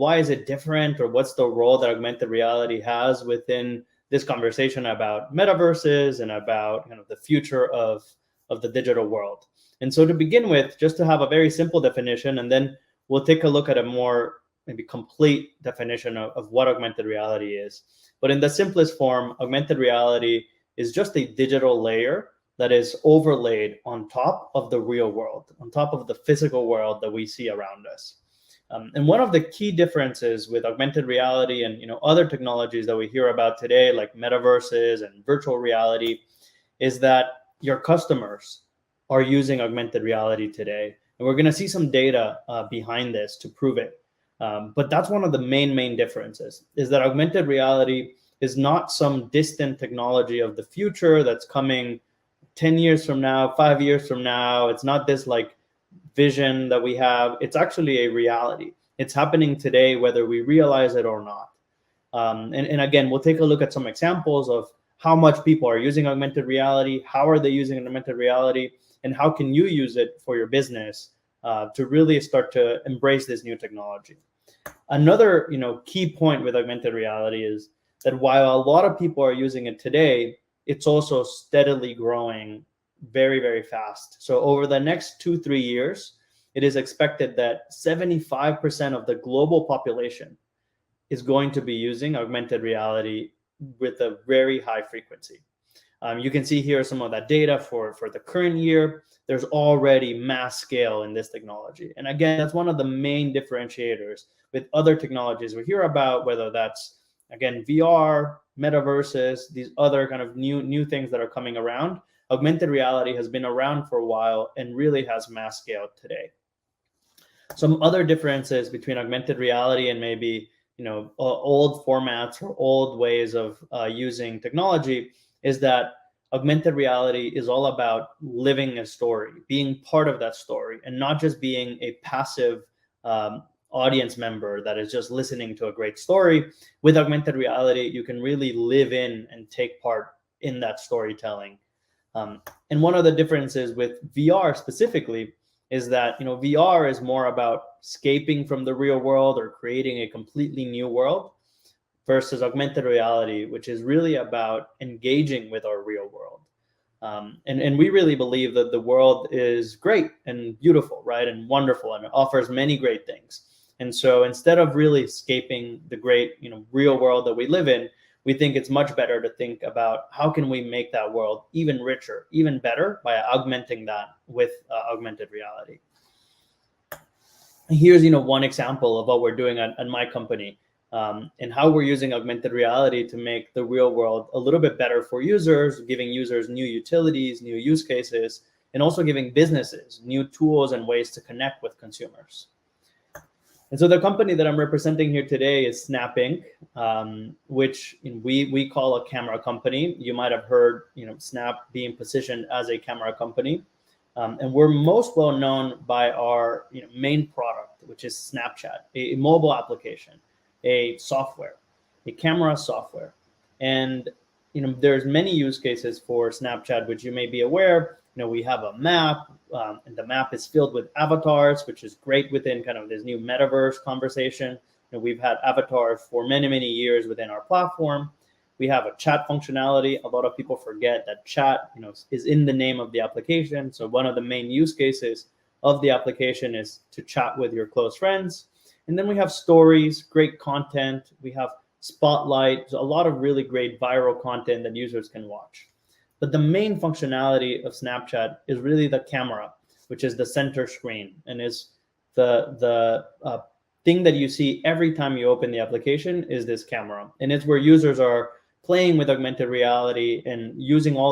why is it different, or what's the role that augmented reality has within this conversation about metaverses and about kind of the future of the digital world. And so to begin with, just to have a very simple definition, and then we'll take a look at a more maybe complete definition of what augmented reality is. But in the simplest form, augmented reality is just a digital layer that is overlaid on top of the real world, on top of the physical world that we see around us. And one of the key differences with augmented reality and other technologies that we hear about today, like metaverses and virtual reality, is that your customers are using augmented reality today. And we're going to see some data behind this to prove it. But that's one of the main differences, is that augmented reality is not some distant technology of the future that's coming 10 years from now, 5 years from now. It's not this like vision that we have. It's actually a reality. It's happening today, whether we realize it or not. And again, we'll take a look at some examples of how much people are using augmented reality, how are they using augmented reality, and how can you use it for your business to really start to embrace this new technology. Another key point with augmented reality is that while a lot of people are using it today, it's also steadily growing very fast. So over the next 2-3 years, it is expected that 75% of the global population is going to be using augmented reality with a very high frequency. You can see here some of that data for the current year. There's already mass scale in this technology. And again, that's one of the main differentiators with other technologies we hear about, whether that's, again, VR, metaverses, these other kind of new things that are coming around. Augmented reality has been around for a while and really has mass scale today. Some other differences between augmented reality and maybe old formats or old ways of using technology is that augmented reality is all about living a story, being part of that story, and not just being a passive audience member that is just listening to a great story. With augmented reality, you can really live in and take part in that storytelling. And one of the differences with VR specifically is that VR is more about escaping from the real world or creating a completely new world, versus augmented reality, which is really about engaging with our real world. And we really believe that the world is great and beautiful, right, and wonderful, and it offers many great things. And so instead of really escaping the great real world that we live in, we think it's much better to think about how can we make that world even richer, even better, by augmenting that with augmented reality. Here's one example of what we're doing at my company, and how we're using augmented reality to make the real world a little bit better for users, giving users new utilities, new use cases, and also giving businesses new tools and ways to connect with consumers. And so the company that I'm representing here today is Snap Inc., which we call a camera company. You might have heard Snap being positioned as a camera company. And we're most well known by our main product, which is Snapchat, a mobile application, a software, a camera software. And there's many use cases for Snapchat, which you may be aware. We have a map, and the map is filled with avatars, which is great within kind of this new metaverse conversation. We've had avatars for many years within our platform. We have a chat functionality. A lot of people forget that chat, is in the name of the application. So one of the main use cases of the application is to chat with your close friends. And then we have stories, great content. We have Spotlight, so a lot of really great viral content that users can watch. But the main functionality of Snapchat is really the camera, which is the center screen, and is the thing that you see every time you open the application is this camera. And it's where users are playing with augmented reality and using all